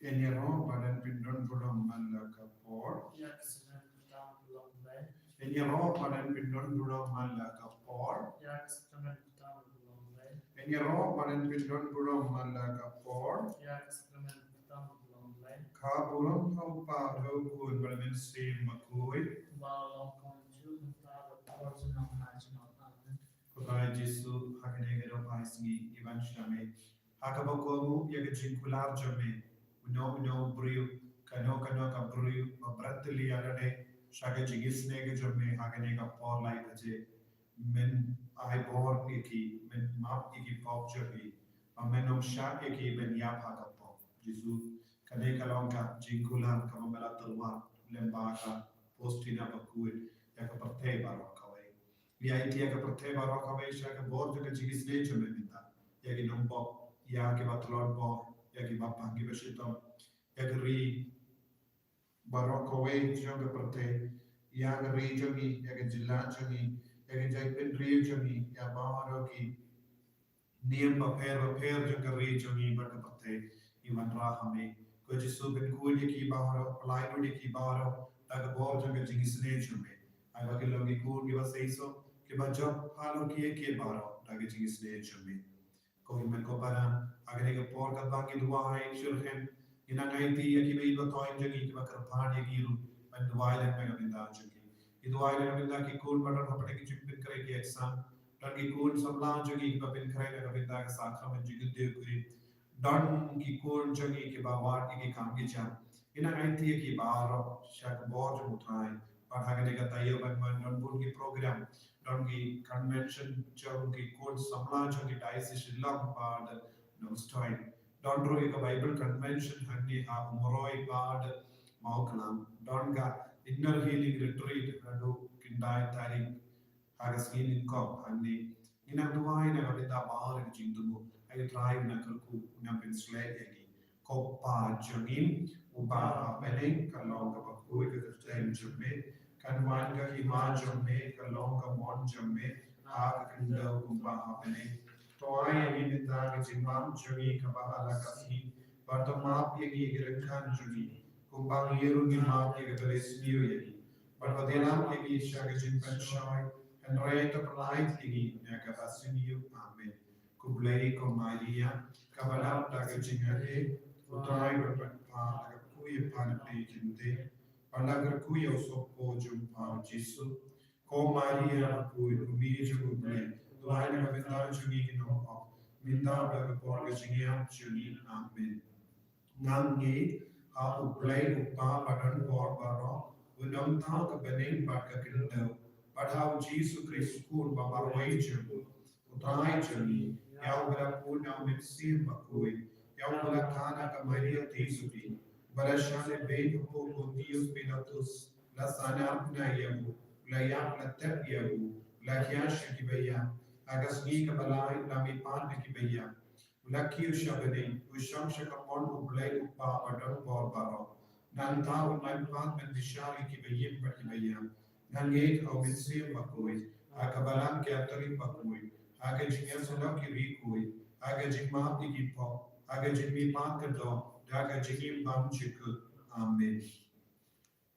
Enyero badan pindon bulong malakapor. Enyero badan pindon bulong malakapor. Enyero badan pindon bulong malakapor. Kabulong kau pado kun badan sim makui. Kutai Jesu hakane gero paisngi iban shame. Hakabakomu yaga jinkular jame. Uno briu kano ka briu bratli alade shaga jingisnei jame hakane ka por lai baje. Men I bor iki men map iki pop jabi. Menom sha iki ben yap hakapo. Jesu kane kalonga jinkular kamamela talwa lembaka postina bakuit yaka patay barok. Liaitia ka proteva roka veisha ka bordo ka jigisne chumenta ya ki nombo ya ki batlor bo ya ki bapangi beshito ya ki ri baroko we jonga prote ya ki ri jongi ya ki jilla jongi ya ki jai pin ri jongi ya baharo ki niyam ba per jonga ri jongi barka prote iman rahame ko jisu ben kuya ki baharo palai no ki baharo ta ka bor jonga jigisne chume ai ba ki logi kur ki ba seiso que va job halo que baro da que tinha se chame ko men ko para agre ke por ka bangi duai shurhen ina ngaiti ya ki be ba toin jagi ki ba kar phan ya giru men duai len me binda jagi ki duai len binda ki kun bada hopte ki chip pin kare ki exam dan ki kun sabla jagi ki ba pin kare le binda ka sakha men jigi de kuri dan ki kun jagi ki ba war ki kam ki cha ina ngaiti ya ki baro shak bor jo utrai par hagane ka tayo ban man bun ki program dongi convention jongi code samla jongi diocese long bad no story don roy ka bible convention hanni ha moroi bad maukalam donga inner healing retreat hadu kindai tari hagas healing ko hanni ina duai na gabita baar jindumu ay drive na kalku na pensle egi ko pa jongin uba apeleng kalong ka bakui ka time jomme kanwan ka imajam me kalong ka mon jamme ag kinda kumpa hapene toy ani nita ka jimam jumi ka ba ala kasi barto map ye gi girekan jumi kumpa yeru ni map ye ka resniu ye gi barto denam ye gi shaga jim penshoy and right of light ye gi ya ka basiniu amen kublei ko maria kabala ta ka jingare utai ba pa ka kuye pan pe kinde Panagar kuya sopo jumpa Jesu, ko Maria kui kumija kuble, duaina ka bendara chungi kinopo, minda ka porga chingiam chuni, amen. Ngangi ha uplay uppa padan por baro, unam ta ka bening pat ka kindo, padhaw Jesu Christ kur babarway chungi, utray chungi, yaw bala puna mitsim bakui, yaw bala kana ka Maria tisuti, Barashane bem pouco Deus pedatus, la sana na yabu, la yam la tep yabu, la kiasha ki baya, agasni ka balai la mi pan ki baya, la kiu shabane, usham shakamon ublay upa padam por baro, nan ta nan pan men dishali ki bayim pa ki baya, nan gate au mitsi makui, akabalam ki atari makui, aga jingasala ki rikui, aga jingma ki po, aga jingmi pan ka do, daga jigim bam chiku amen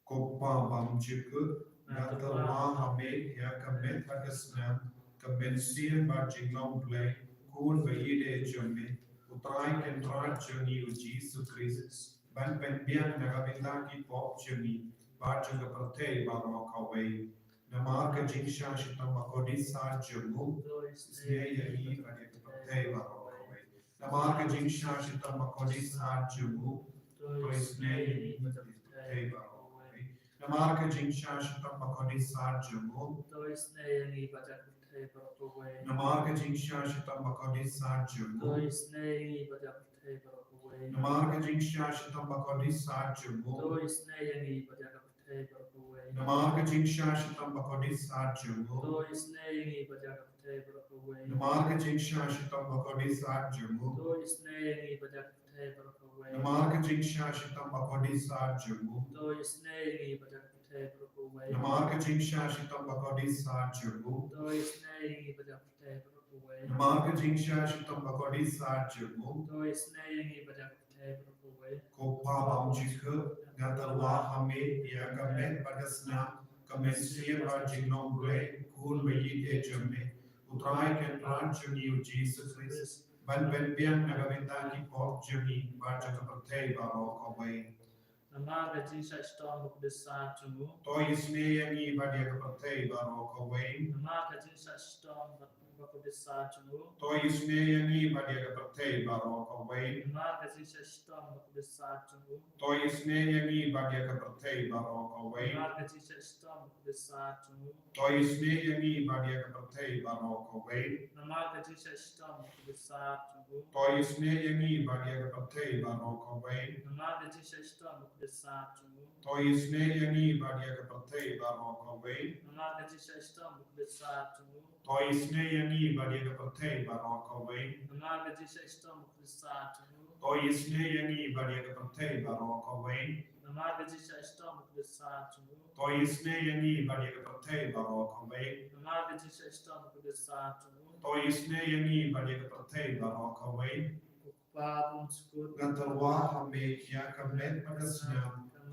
koppa bam chiku nata wa hame ya kamet hagasna kamen sien ba jinglong play kun bayide chome utrai ken trai choni u Jesus Christ ban pen bian nagabinda ki pop choni ba chunga prate ba ro kawai namar ka jingsha shitam makodi sa jomu isne yari ba prate ba ro Namarka jingsha shitam makodis arjumu, toisne teba. Namarka jingsha shitam makodis arjumu, Namarka jingsha shitam makodis arjumu, Namarka jingsha shitam makodis arjumu, Namarka jingsha shitam makodis arjumu, Namarka jingsha shitam makodis arjumu, Namarka jingsha shitam makodis arjumu, Namarka jingsha shitam makodis arjumu, Namarka jingsha shitam makodis arjumu, Kopabam jikhe ngatarwa hame ya kamet pagasna kamesiya Jingisynei-blei kun bayide jame utrai ken ranjuni u Jesus Christ ban biang nagaminta ki pop jami baca kepertai baro kawai Namaga Jingisynei-blei to isne yangi badia kepertai baro kawai Namaga Jingisynei-blei to isne yangi badia kepertai baro kawai Namaga Jingisynei-blei to isne yangi badia kepertai baro kawai Namaga Jingisynei-blei to isne yangi badia kepertai baro kawai Namaga Jingisynei-blei to isne yangi badia kepertai baro kawai Namaga Jingisynei-blei to isne yangi badia kepertai baro kawai Namaga Jingisynei-blei to isne yangi badia kepertai baro kawai Namaga Jingisynei-blei to isne yangi badia kepertai baro kawai Namaga Jingisynei-blei to isne yangi badia kepertai baro kawai Namaga Jingisynei-blei to isne yangi badia kepertai baro kawai Babun skut ngatarwa hame ya kamet pagasna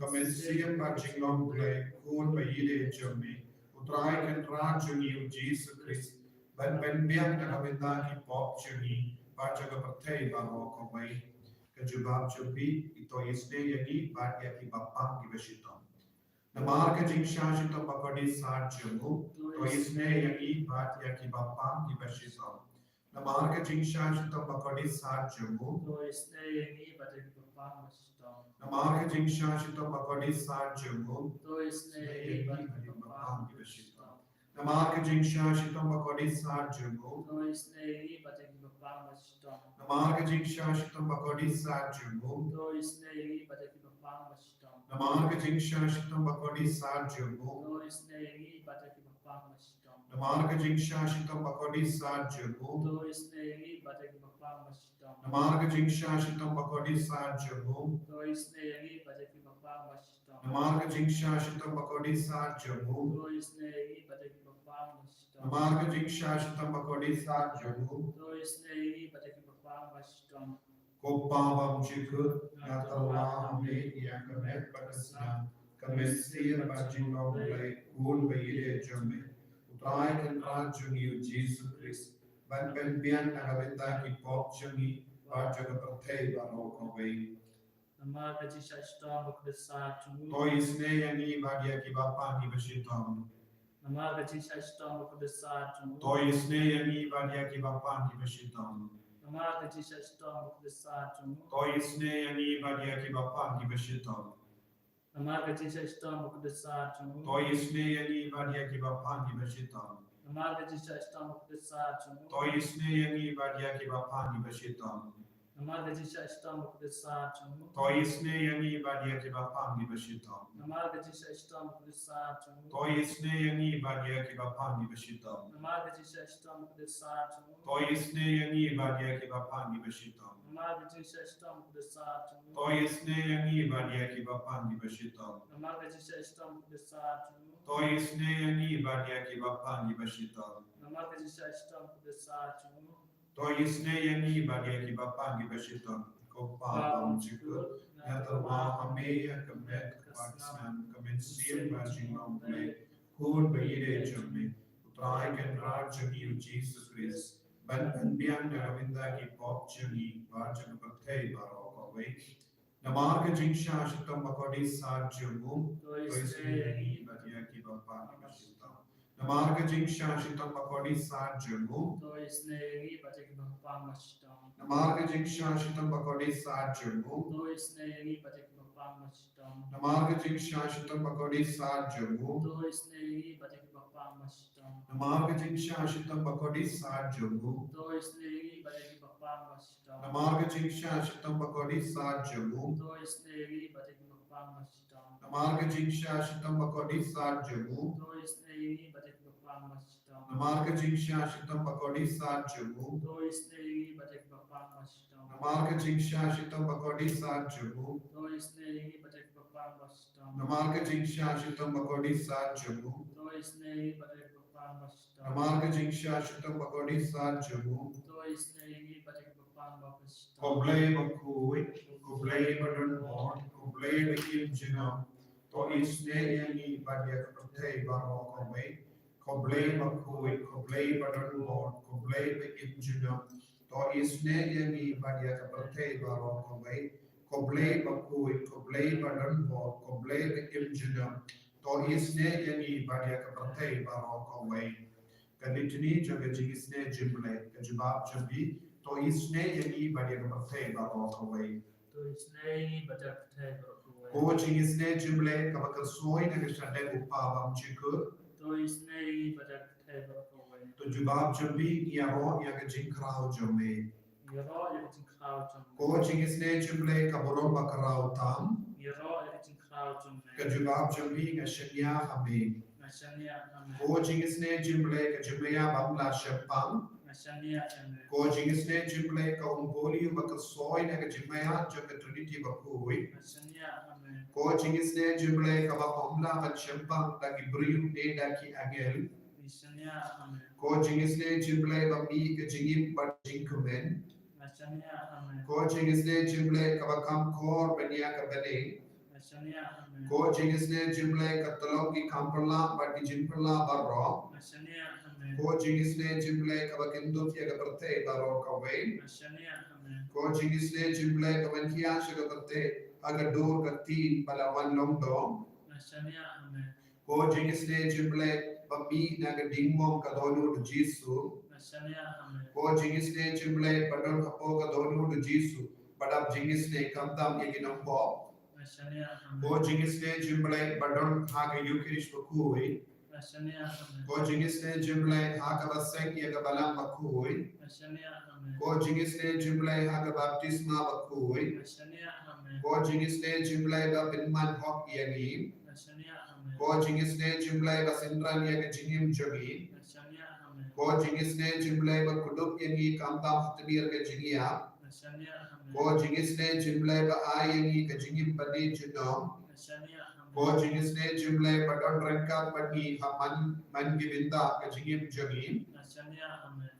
kamesiya Jingisynei-blei kun bayide jame utrai ken ranjuni u Jesus Christ ban biang nagaminta ki pop jami baca kepertai baro kawai kejubab jubi ito isne yangi badia ki bapang ki beshitom Namarka Jingisynei pakodi sarjamu to isne yangi badia ki bapang ki beshitom Namarka Jingisynei pakodi sarjamu Jingisynei bagi bapang mastom Namarka Jingisynei pakodi sarjamu Jingisynei bagi bapang bapang ki beshitom Namarka Jingisynei pakodi sarjamu Jingisynei bagi bapang mastom Namarka Jingisynei pakodi sarjamu Jingisynei bagi bapang mastom Namarka Jingisynei pakodi sarjamu Jingisynei bagi bapang mastom Namarka Jingisynei pakodi sarjamu Jingisynei bagi bapang mastom Namarka Jingisynei pakodi sarjamu Jingisynei bagi bapang mastom Namarka Jingisynei pakodi sarjamu Jingisynei bagi bapang mastom Namarka Jingisynei pakodi sarjamu Jingisynei bagi bapang mastom Kopabam jikhe ngatarwa hame ya kamet pagasna kamesiya Jingisynei-blei kun bayide jame utrai ken ranjuni u Jesus Christ ban biang nagaminta ki pop jami baca kepertai baro kawai Namaga Jingisynei-blei to isne yangi badia ki bapa ki beshitom Namaga Jingisynei-blei to isne yangi badia ki bapa ki beshitom Namaga Jingisynei-blei to isne yangi badia ki bapa ki beshitom Namaga Jingisynei-blei to isne yangi badia ki bapa ki beshitom Namaga Jingisynei-blei to isne yangi badia ki bapa ki beshitom Namaga Jingisynei-blei to isne yangi badia ki bapa ki beshitom Namaga Jingisynei-blei to isne yangi badia ki bapa ki beshitom Namaga Jingisynei-blei to isne yangi badia ki bapa ki beshitom Namaga Jingisynei-blei to isne yangi badia ki bapa ki beshitom Namaga Jingisynei-blei to isne yangi badia ki bapa ki beshitom Namaga Jingisynei-blei to isne yangi badia ki bapa ki beshitom kopabam jikhe ngatarwa hame ya kamet pagasna kamesiya Jingisynei-blei kun bayide jame utrai ken ranjuni u Jesus Christ ban biang nagaminta ki pop jami baca kepertai baro kawai Namarka Jingisynei pakodi sarjamu to isne yangi badia ki bapa ki beshitom Namarka Jingisynei pakodi sarjamu Jingisynei bagi bapang mastom Namarka Jingisynei pakodi sarjamu Jingisynei bagi bapang mastom Namarka Jingisynei pakodi sarjamu Jingisynei bagi bapang mastom Namarka Jingisynei pakodi sarjamu Jingisynei bagi bapang mastom Namarka Jingisynei pakodi sarjamu Jingisynei bagi bapang mastom Namarka Jingisynei pakodi sarjamu Jingisynei bagi bapang mastom Namarka Jingisynei pakodi sarjamu Jingisynei bagi bapang mastom Namarka Jingisynei pakodi sarjamu Jingisynei bagi bapang mastom Namarka Jingisynei pakodi sarjamu Jingisynei bagi bapang mastom Namarka Jingisynei pakodi sarjamu Jingisynei bagi bapang Pakistan. Koblei bakui, koblei badon bon, koblei bekim jinam. To isne yangi badia kapatei baro koblei. Koblei bakui, koblei badon bon, koblei bekim jinam. To isne yangi badia kapatei baro koblei. Koblei bakui, koblei badon bon, koblei bekim jinam. To isne yangi badia kapatei baro koblei. Kaditini jaga jingisynei-blei, kajibab jambi. To isne yangi badia kapatei baro koblei. To isnei batak thai barokuwe. Ko Jingisynei-blei kabakar soi na kashadai upabam chikur. To isnei batak thai barokuwe. To jubab jambi yaro yaga jinkrao jambi. Yaro editing cloud jump. Ko Jingisynei-blei kaborom bakarao tam. Yaro editing cloud jump. Kajubab jambi ngashanya hami. Nashania ame. Ko Jingisynei-blei kajumaya bamla shepang. Nashania ame. Ko Jingisynei-blei ka umboli bakar soi na kajumaya jaga trinity bakui. Nashania ame. Ko Jingisynei-blei kababamla kan shepang daki briu de daki agel. Nashania ame. Ko Jingisynei-blei bami ka jingim bat jingkumen. Nashania ame. Ko Jingisynei-blei kabakam kor bania ka bane. Nashania ame. Ko Jingisynei-blei ka tolong ki kamperla bat ki jinperla barro. Nashania ame. Ko Jingisynei-blei kabakendut ya ka berte barro ka wei. Nashania ame. Ko Jingisynei-blei kabankia sya ka berte aga dur ka tin balawan longdo. Nashania ame. Ko Jingisynei-blei bami na ka dingmong ka donu du Jisu. Nashania ame. Ko Jingisynei-blei badon kapo ka donu du Jisu. Badap Jingisynei kamtam ya kinampo. Nashania ame. Ko Jingisynei-blei badon haga yukirish bakui. Nashania ame. Ko Jingisynei-blei haga basek ya ka balang bakui. Nashania ame. Ko Jingisynei-blei haga baptisma bakui. Nashania ame. Ko Jingisynei-blei ba pinman hok yagi. Nashania ame. Ko Jingisynei-blei ba sindran ya ka jingim jogi. Nashania ame. Ko Jingisynei-blei ba kudup yagi kamtam hatbir ka jingia. Nashania ame. Ko Jingisynei-blei ba ayangi ka jingim padi jinom. Nashania ame. Ko Jingisynei-blei ba don rengkat padi haman man givinda ka jingim jogi. Nashania ame.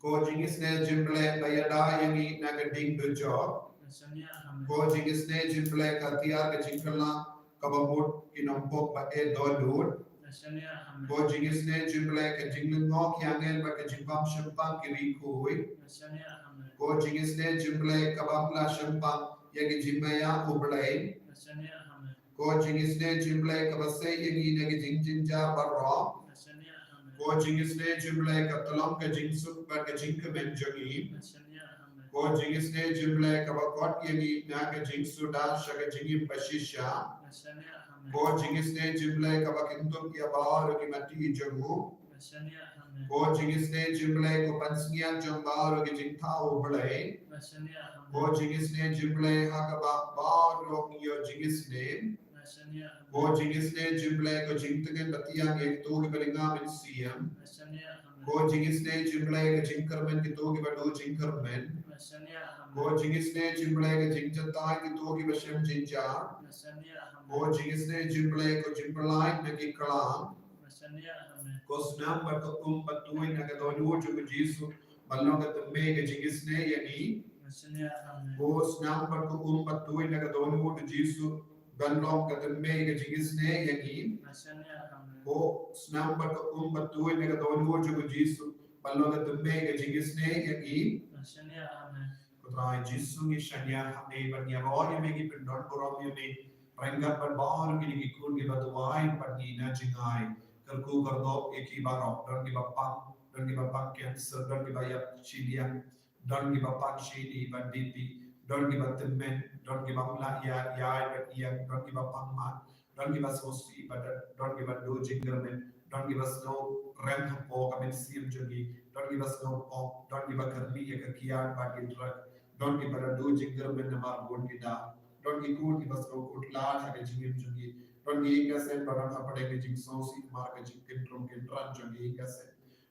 Ko Jingisynei-blei ba yada yangi na ka ding do job. Nashania ame. Ko Jingisynei-blei ka tiar ka jingkala kabamut kinompok ba e dolud. Nashania ame. Ko Jingisynei-blei ka jinglingok yangel ba ka jimbam shempang kirikui. Nashania ame. Ko Jingisynei-blei ka bamla shempang yagi jimbaya ublei. Nashania ame. Ko Jingisynei-blei ka basay yagi nagi jingjinja barro. Nashania ame. Ko Jingisynei-blei ka tolong ka jingsuk ba ka jingkamen jogi. Nashania ame. Ko Jingisynei-blei ka bakot yagi na ka jingsuda sya ka jingim bashisya. Nashania ame. Ko Jingisynei-blei ka bakintuk ya baru ki mati jogu. Nashania ame. Ko Jingisynei-blei ko pansngian jong baru ki jingtau blei. Nashania ame. Ko Jingisynei-blei haka ba baru yo Jingisynei. Nashania ame. Ko Jingisynei-blei ko jingtengen batiang ek tu ki balingam siam. Nashania ame. Ko Jingisynei-blei ka jingkarmen ki tu ki badu jingkarmen. Nashania ame. Ko Jingisynei-blei ka jingjatai ki tu ki bashem jinja. Nashania ame. Ko Jingisynei-blei ko jingperlain na ki kalang. Nashania ame. Ko senam berketum patuin na kadonu juga Jisu balong keteme ke Jingisynei yani. Nashania ame. Ko senam berketum patuin na kadonu ke Jisu balong keteme ke Jingisynei yani. Nashania ame. Ko senam berketum patuin na kadonu juga Jisu balong keteme ke Jingisynei yani. Nashania ame. Ko trai Jisu ni shanya hamne banya roy me ki pendon borom ni renggat berbaur ki kun ki batuai pagi na jingai. Kerku kerdop eki barok dan di bapang cancer dan di bayap cilian dan di bapang shini banditi dan di batemen dan di bangla ya dan di bapang mat dan di basosi badan dan di badu jingermen dan di basno rem po kamen siam jogi dan di basno po dan di bakarni ya kekian bagi drug dan di badu jingermen namar gon kita dan di kun di basno kutla ada jingim jogi don gi sen baran apade ke jing sosi mar ke jing kentron kentran jogi sen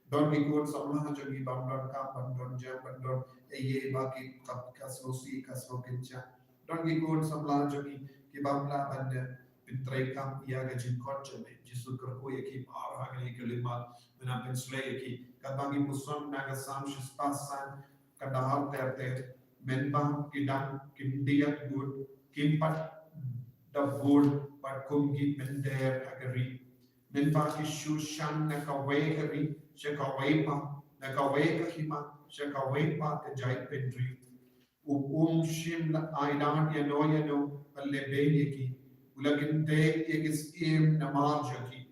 don gi kun samlah jogi bandon ka bandon jam bandon ye baki kap kasosi kaso kencha don gi kun samlah jogi ki bamla bande pintre kam ya ke jing kotchame jisu kerko ye ki par ha ke kelima mena pensle ye ki kabangi muson naga sam shispasan kadahar terte menba kidang kindia good kimpat the good but kumgi mender agari menba kishu shan nakawekari shakawepa nakaweka hima shakawepa kajai pendri shim la aidan yano alebeyeki ulaginte yekis im namarjaki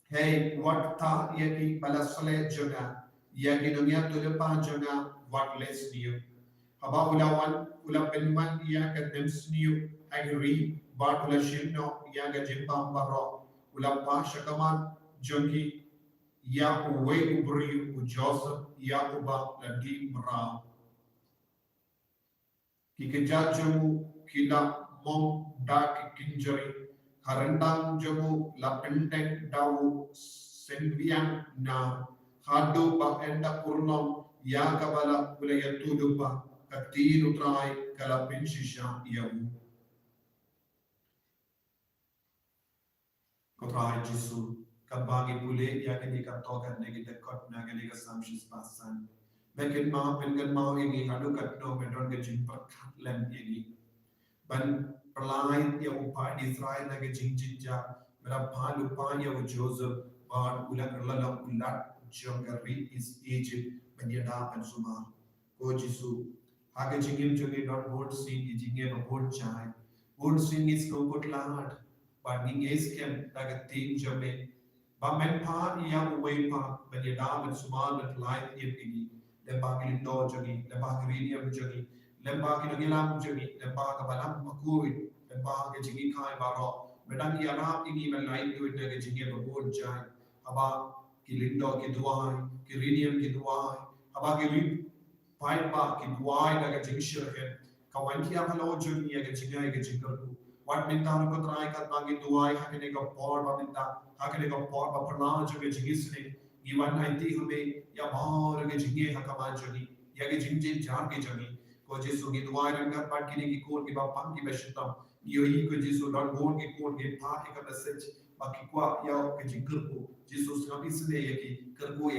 hey what ta yeki balasale jona yaki dunia tulepa jona what less new haba ulawan ula penman ya ka demsniu agri but ula shimno ya ga jimpam baro ula pa shakaman jonki ya uwe ubri u Joseph ya uba la di mra kikeja jomu kila mom dak kinjari harandang jomu la pendek dawu senvian na hadu ba enda kurnom ya kabala ula yatudupa katin utrai kala pinshisha yawu kotrai jisu kabagi pule ya kini katoka negi dekot na kini kasamshis pasan Mekin ma pengen mau ini hadu katno medon ke jimper lem ini ban perlain ya upai di Israel na ke jingjinja mera pan upai ya Joseph ban ulat ulat ulat jongari is Egypt banyada ban suma ko jisu hage jingim jongi not board sing jinge ba board sing is no good lad but ning es kem daga team jome ba men pa ya uwe pa banyada ban suma ban life ini lembagi lindo jogi lembagi rinium jogi lembagi nagilam jogi lembagi balam makui lembagi jingi kai baro medangi alam ini melai duit nage jingi babon jai aba ki lindo ki duai ki rinium ki duai aba ki rin pai ba ki duai nage jingi shirken kawan ki amalo jogi nage jingi nage jingi wat minta ko try kat bangi duai hakene ko por ba minta hakene ko por ba prana jogi jingi sne Iwan nanti hame ya bahar ke jinge hakaman jani ya ke jinjin jar ke jani ko jesu ki duai rangar pat kini ki kor ki bapang ki beshitam yo hi ko jesu don bon ki kor ke pa ke message baki kwa ya ke jingur ko jesu sabi sne ya ki kargo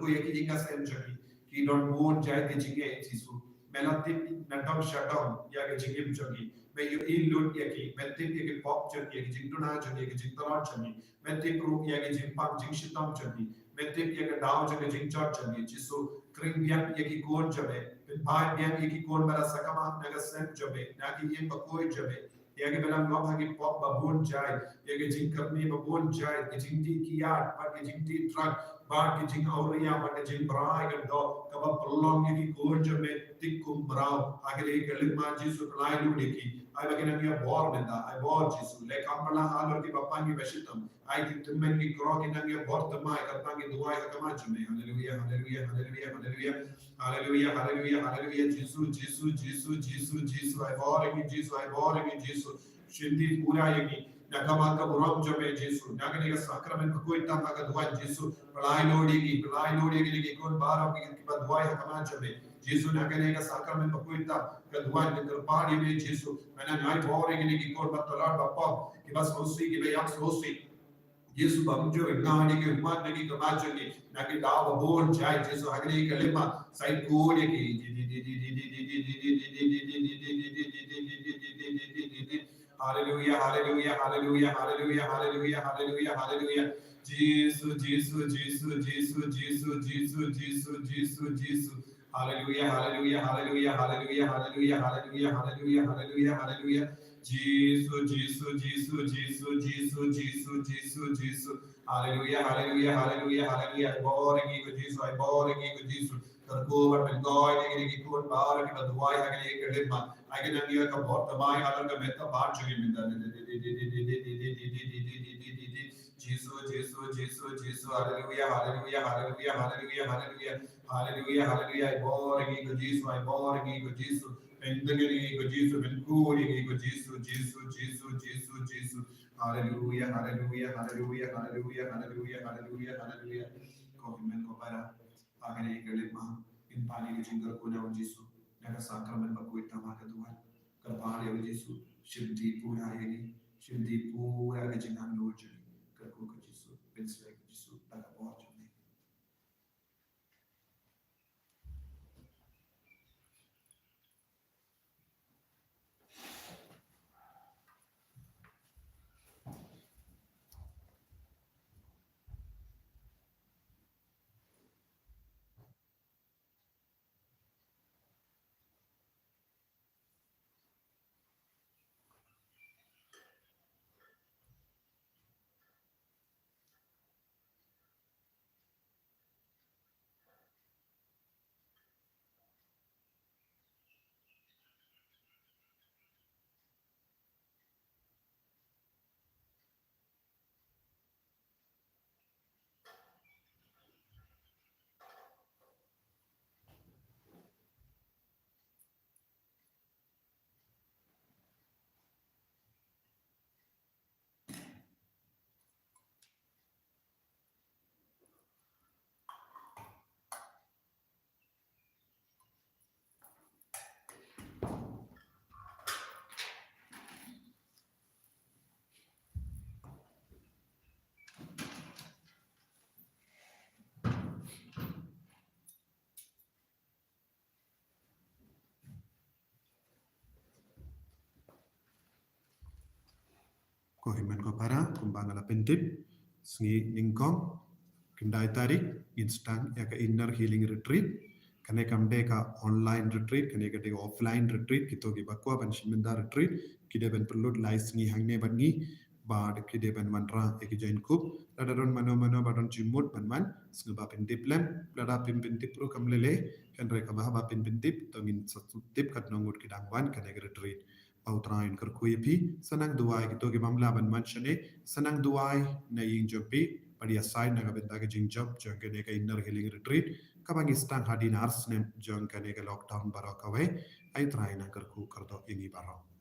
ya ki jinga sem jani ki don bon jai ke jinge jesu melati nadam shutdown ya ke jinge jani me yo in lut ya ki metti ke pop jani ya ki jingtuna jani ya ki jingtara jani metti pro ya ke jingpam jingshitam jani Mettip yeke daw jake jingchot jake jisu kring biak yeki kon jabe bin bhai biak yeki kon bala sakama naga sen jabe naki yen bakoi jabe yeke bala ngom hagi pop babon jai yeke jing karni babon jai ke jingti kiyat par ke jingti truck bar ke jing auriya par ke jing brai ke do kaba prolong yeki kon jabe tikkum brau agale kelma jisu klai lu deki ai bagina kia bor benda ai bor jisu le kampala halor ki bapangi beshitam ai ki tummen ki kro ki nangia bor tama ai kapangi duai hakama jume hallelujah hallelujah hallelujah hallelujah hallelujah hallelujah hallelujah jisu jisu jisu jisu jisu ai bor ki jisu ai bor ki jisu shindi pura yeki nakama ka buram jume jisu nagani ka sakramen ko itta ka duai jisu palai lodi ki kon bar ki duai hakama jume Jesu nagane ka sakramen bakuita kadwan ke terpadi me Jesu mana nai bore gini ki kor batalar bapap ki bas hosi ki bayak hosi Jesu bamjo ngani ke umat nagi ka majani nagi daw babon jai Jesu agni ke lema sai ko ne ki Hallelujah, hallelujah, hallelujah, hallelujah, hallelujah, hallelujah, hallelujah. Jesus, Jesus, Jesus, Jesus, Jesus, Jesus, Jesus, Jesus, Jesus. Hallelujah, hallelujah, hallelujah, hallelujah, hallelujah, hallelujah, hallelujah, hallelujah, hallelujah. Jesus, Jesus, Jesus, Jesus, Jesus, Jesus, Jesus, Jesus. Hallelujah, hallelujah, hallelujah, hallelujah. I bore you, Jesus, I bore you, Jesus. Karko but when God ki kon bar ki badwai ha ke kedema I can angiya ka bahut tamai halan ka mehta baat jugi minda Jesus, Jesus, Jesus, Jesus, hallelujah, hallelujah, hallelujah, hallelujah, hallelujah, hallelujah, hallelujah. I bore you, Jesus, I bore you, Jesus. Pendagani ko Jesus, Benkuri ko Jesus, Jesus, Jesus, Jesus, Jesus. Hallelujah, hallelujah, hallelujah, hallelujah, hallelujah, hallelujah, hallelujah. Kofi men ko para agane kelima in pani ke jingar ko na Jesus. Naga sakramen ba ko itama ka duwan. Karpale o Jesus. Shimti pura yegi. Shimti pura ke jingan lo jani. Karko ko Jesus. Pensle ko Jesus. Taga po. ko himan ko para kumbang ala pentip sngi ningkom kindai tarik instant ya ka inner healing retreat kane kamde ka online retreat kane ka de offline retreat kito gi bakwa ban shiminda retreat kide ban perlu lais ngi hangne ban ngi bad kide ban mantra eki join kup ladaron mano badon jimut ban man sngi pentip lem lada pentip pro kamlele kan reka ba pentip tongin satu tip kat nongut kidang wan kane retreat Pautrain kerkui pi senang duai gitu ke mamla ban manchane senang duai na ying jopi pada aside na kabenta ke jing job jong ke ne inner healing retreat kabang istang hadin ars ne jong ke ne lockdown barakawe ai train na kerku kerto ini barok